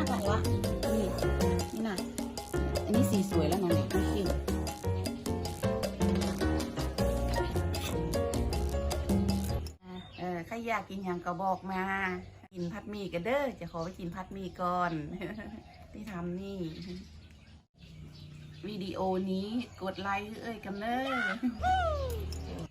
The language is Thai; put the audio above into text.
ากเลยวะนี่น่ะอันนี้สีสวยแล้วนะเนี่ยคิวใครอยากกินอย่างก็บอกมากินผัดหมี่กันเด้อจะขอไปกินผัดหมี่ก่อน ที่ทำนี่วิดีโอนี้กดไลค์กันเด้อ